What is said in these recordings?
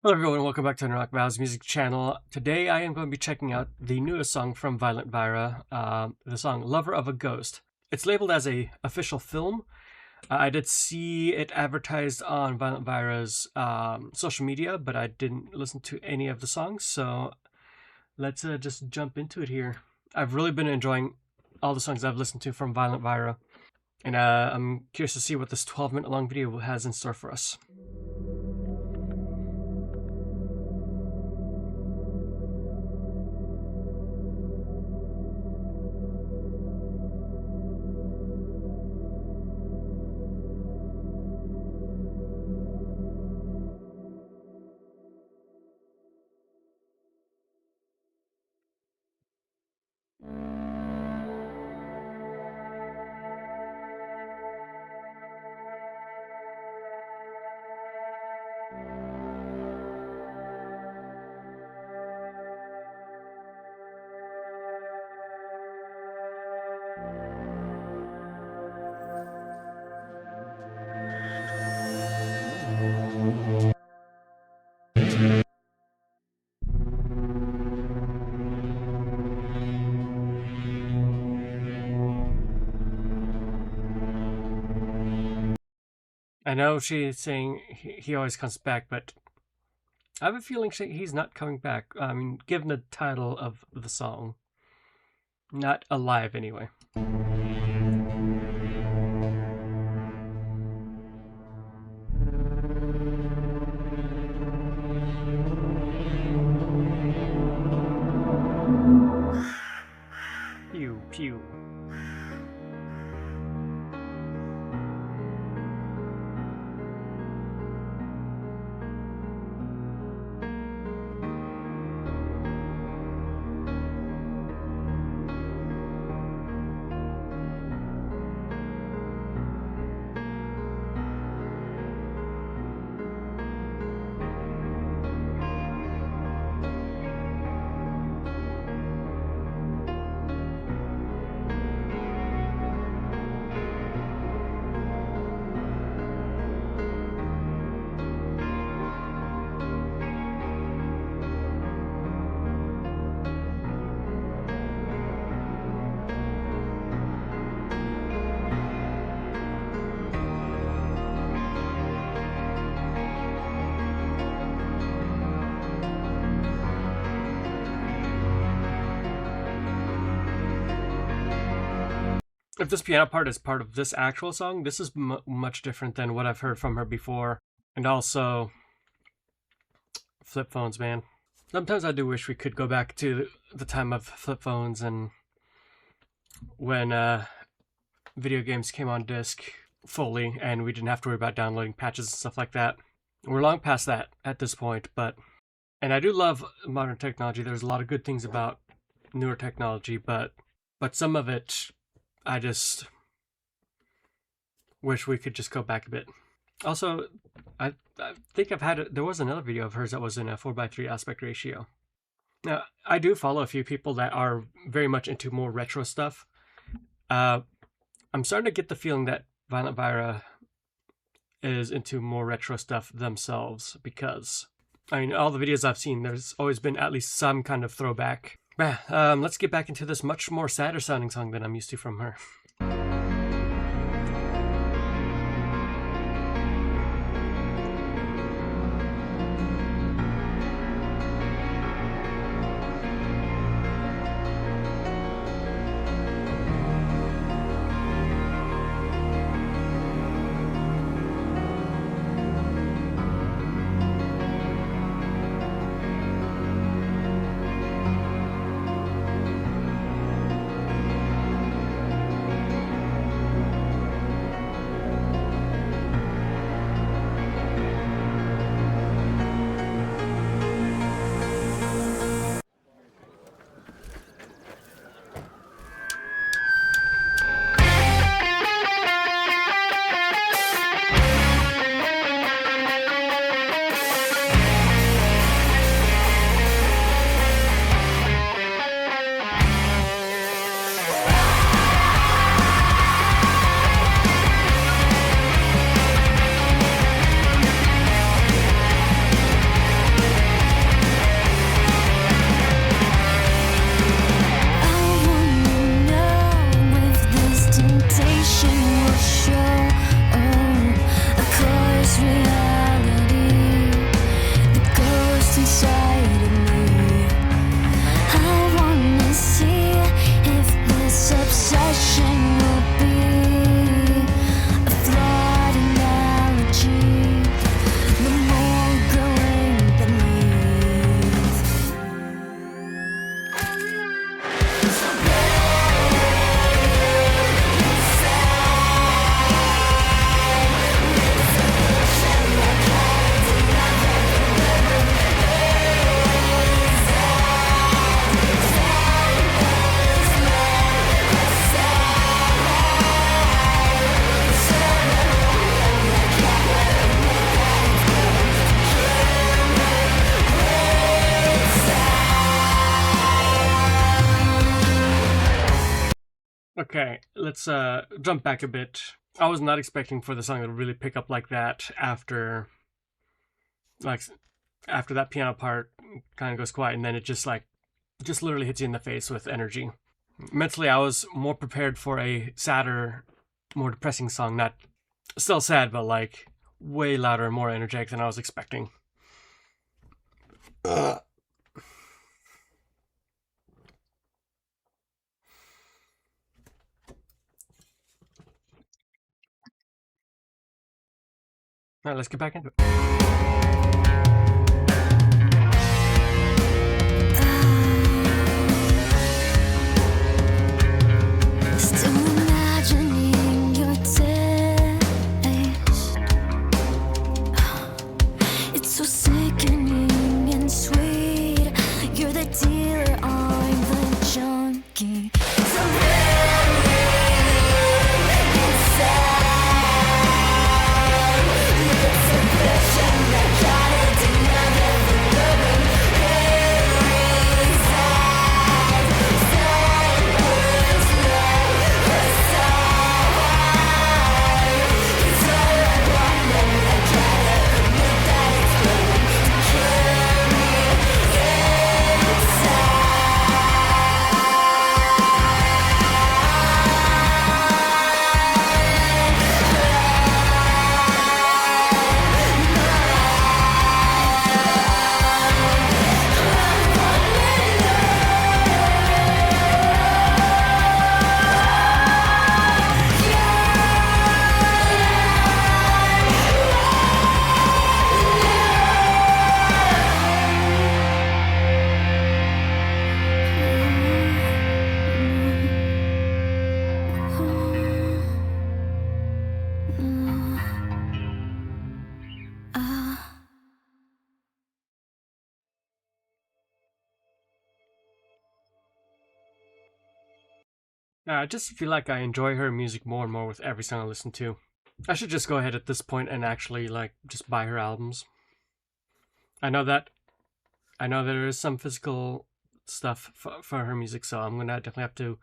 Hello everyone, welcome back to the Rock Val's music channel. Today I am going to be checking out the newest song from Violent Vira, the song Lover of a Ghost. It's labeled as a official film. I did see it advertised on Violent Vira's social media, but I didn't listen to any of the songs, so let's just jump into it here. I've really been enjoying all the songs I've listened to from Violent Vira, and I'm curious to see what this 12-minute long video has in store for us. I know she's saying he always comes back, but I have a feeling he's not coming back. I mean, given the title of the song. Not alive, anyway. Pew, pew. If this piano part is part of this actual song, this is much different than what I've heard from her before. And also, flip phones, man. Sometimes I do wish we could go back to the time of flip phones and when video games came on disc fully and we didn't have to worry about downloading patches and stuff like that. We're long past that at this point, and I do love modern technology. There's a lot of good things about newer technology, but some of it I just wish we could just go back a bit. Also, I think there was another video of hers that was in a 4:3 aspect ratio. Now, I do follow a few people that are very much into more retro stuff. I'm starting to get the feeling that Violent Vira is into more retro stuff themselves because, I mean, all the videos I've seen, there's always been at least some kind of throwback. Let's get back into this much more sadder sounding song than I'm used to from her. Okay, let's jump back a bit. I was not expecting for the song to really pick up like that like after that piano part kind of goes quiet, and then it just literally hits you in the face with energy. Mentally, I was more prepared for a sadder, more depressing song. Not still sad, but like way louder and more energetic than I was expecting. All right, let's get back into it. Still imagining your taste. It's so sickening and sweet. You're the dealer, I'm the junkie. So very inside. It's a vision that gotta deny every living inside. Silence like a sigh. It's all I want, and I gotta admit that it's willing to kill me inside. I just feel like I enjoy her music more and more with every song I listen to. I should just go ahead at this point and actually just buy her albums. I know there is some physical stuff for her music, so I'm gonna definitely have to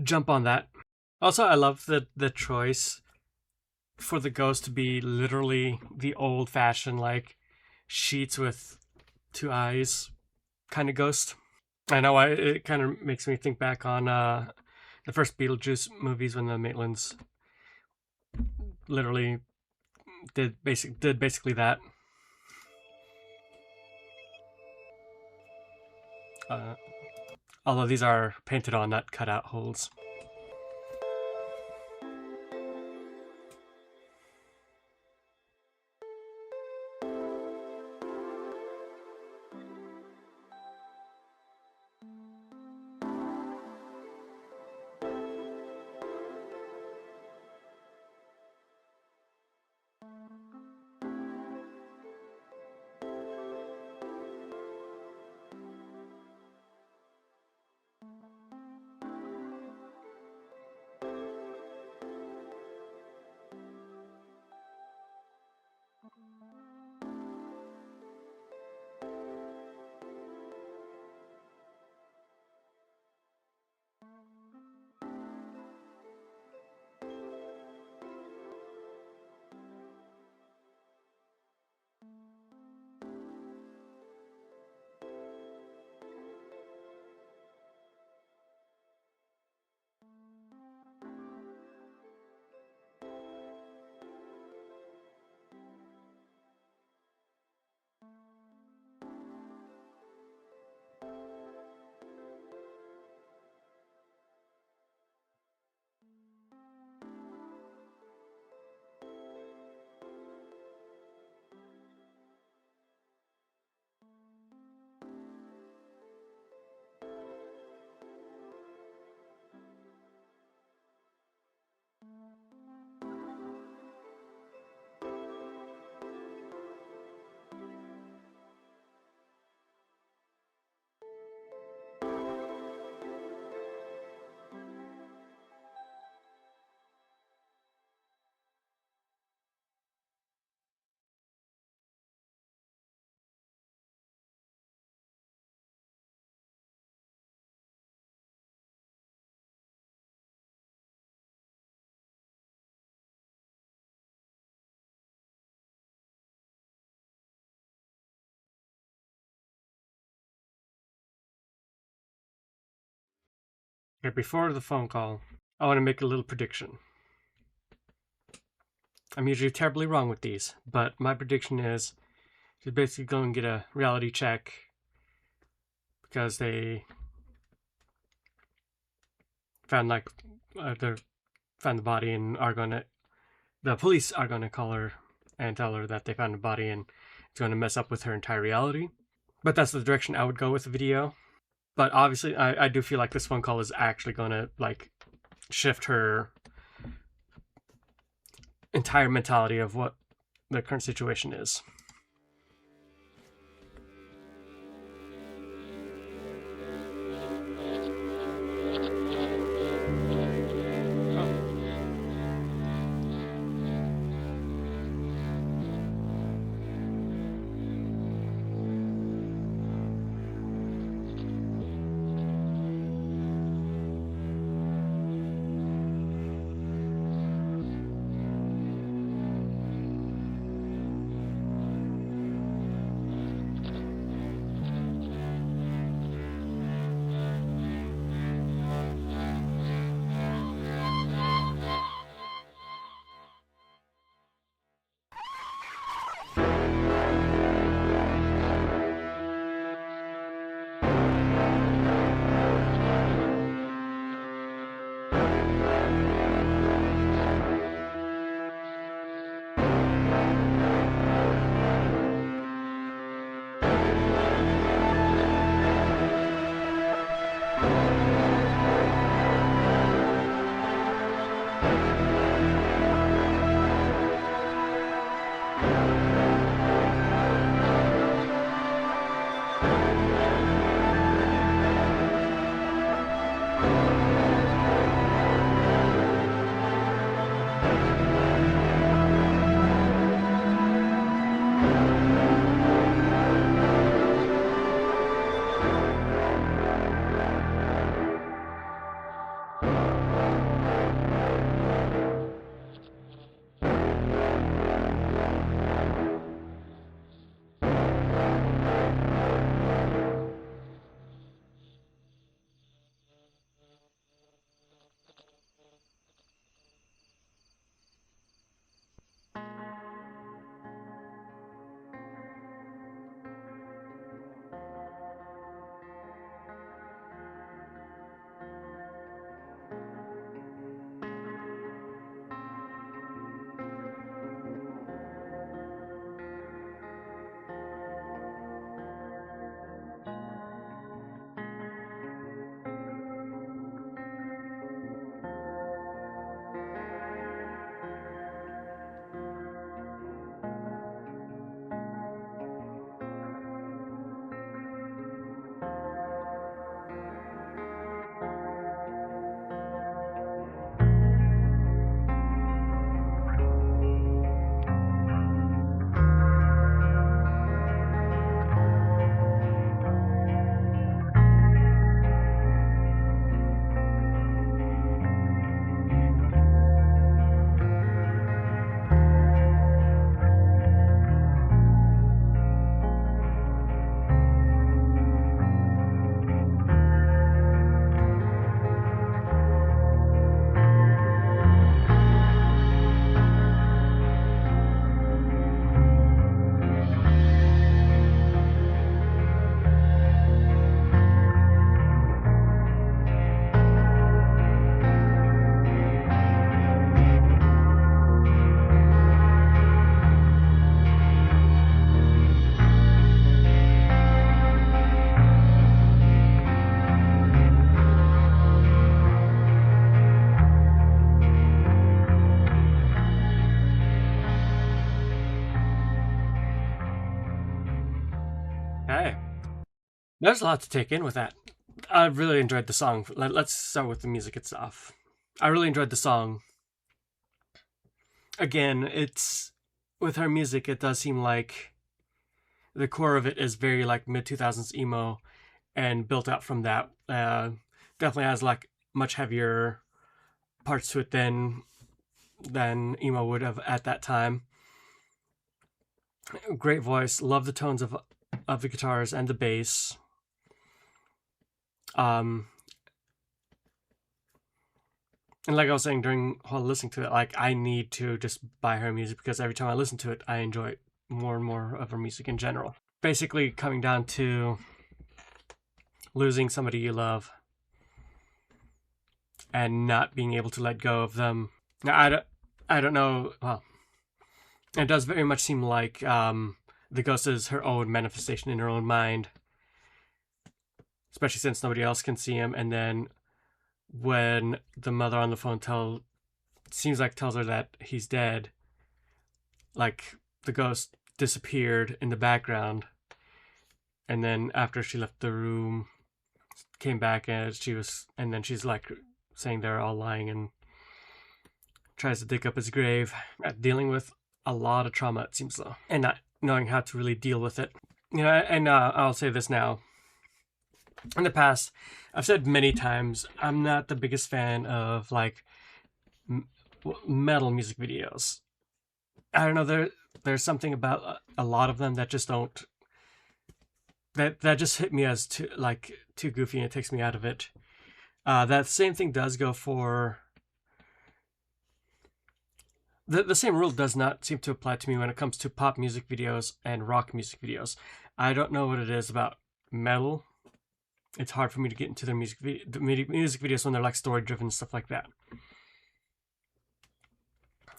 jump on that. Also, I love the choice for the ghost to be literally the old-fashioned like sheets with two eyes kind of ghost. I know it kind of makes me think back on the first Beetlejuice movies when the Maitlands literally did basically that. Although these are painted on, not cut out holes. Okay, before the phone call, I want to make a little prediction. I'm usually terribly wrong with these, but my prediction is she's basically going to get a reality check because they found they found the body and the police are gonna call her and tell her that they found a body and it's gonna mess up with her entire reality. But that's the direction I would go with the video. But obviously, I do feel like this phone call is actually gonna like shift her entire mentality of what the current situation is. Hey, there's a lot to take in with that. I really enjoyed the song. Let's start with the music itself. I really enjoyed the song. Again, it's with her music, it does seem like the core of it is very like mid 2000s emo and built out from that. Definitely has like much heavier parts to it than emo would have at that time. Great voice. Love the tones of the guitars and the bass. And like I was saying while listening to it, like I need to just buy her music because every time I listen to it, I enjoy more and more of her music in general. Basically coming down to losing somebody you love and not being able to let go of them. Now, I don't know. Well, it does very much seem like the ghost is her own manifestation in her own mind, especially since nobody else can see him. And then when the mother on the phone tells her that he's dead, like the ghost disappeared in the background, and then after she left the room, came back and then she's like saying they're all lying and tries to dig up his grave, dealing with a lot of trauma, it seems though, and not knowing how to really deal with it. You know, and I'll say this now. In the past, I've said many times, I'm not the biggest fan of like metal music videos. I don't know, there's something about a lot of them that just don't, that just hit me as too goofy, and it takes me out of it. That same thing does go for the same rule does not seem to apply to me when it comes to pop music videos and rock music videos. I don't know what it is about metal. It's hard for me to get into their music videos when they're like story driven and stuff like that.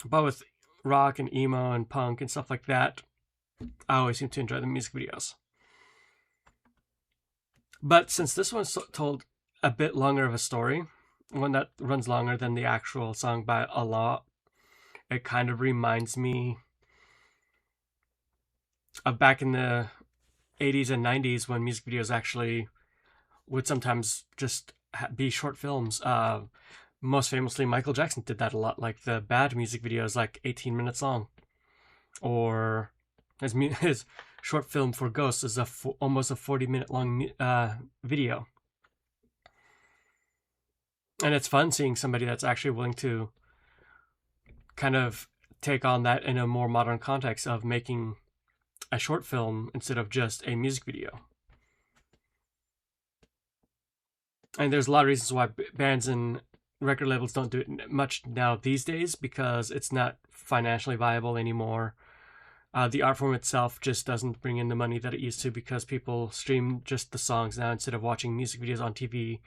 But with rock and emo and punk and stuff like that, I always seem to enjoy the music videos. But since this one's told a bit longer of a story, one that runs longer than the actual song by a lot, it kind of reminds me of back in the 80s and 90s when music videos actually would sometimes just be short films. Most famously, Michael Jackson did that a lot, like the Bad music videos, like 18 minutes long. Or his short film for Ghosts is almost a 40-minute long video. And it's fun seeing somebody that's actually willing to kind of take on that in a more modern context of making a short film instead of just a music video. And there's a lot of reasons why bands and record labels don't do it much now these days, because it's not financially viable anymore. The art form itself just doesn't bring in the money that it used to, because people stream just the songs now instead of watching music videos on TV.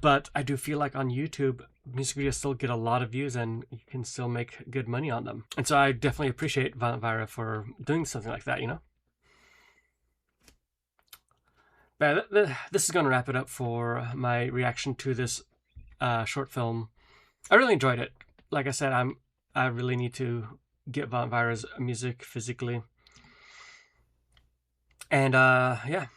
But I do feel like on YouTube, music videos still get a lot of views and you can still make good money on them. And so I definitely appreciate Vira for doing something like that, you know? But this is going to wrap it up for my reaction to this short film. I really enjoyed it. Like I said, I really need to get Vira's music physically. And yeah.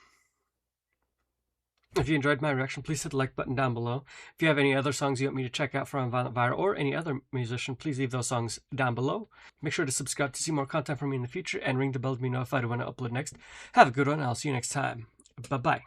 If you enjoyed my reaction, please hit the like button down below. If you have any other songs you want me to check out from Violent Vira or any other musician, please leave those songs down below. Make sure to subscribe to see more content from me in the future, and ring the bell to be notified when I upload next. Have a good one, and I'll see you next time. Bye-bye.